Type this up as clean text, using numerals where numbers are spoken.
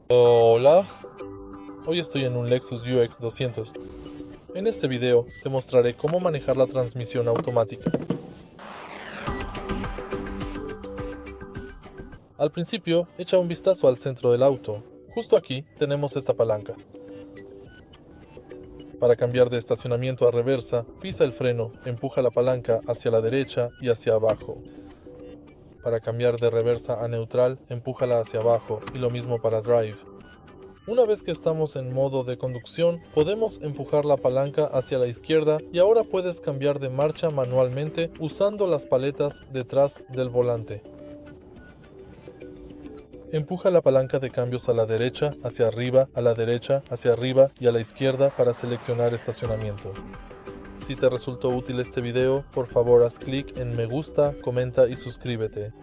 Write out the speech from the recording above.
Hola, hoy estoy en un Lexus UX200. En este video te mostraré cómo manejar la transmisión automática. Al principio, echa un vistazo al centro del auto. Justo aquí tenemos esta palanca. Para cambiar de estacionamiento a reversa, pisa el freno, empuja la palanca hacia la derecha y hacia abajo. Para cambiar de reversa a neutral, empújala hacia abajo y lo mismo para drive. Una vez que estamos en modo de conducción, podemos empujar la palanca hacia la izquierda y ahora puedes cambiar de marcha manualmente usando las paletas detrás del volante. Empuja la palanca de cambios a la derecha, hacia arriba, a la derecha, hacia arriba y a la izquierda para seleccionar estacionamiento. Si te resultó útil este video, por favor haz clic en me gusta, comenta y suscríbete.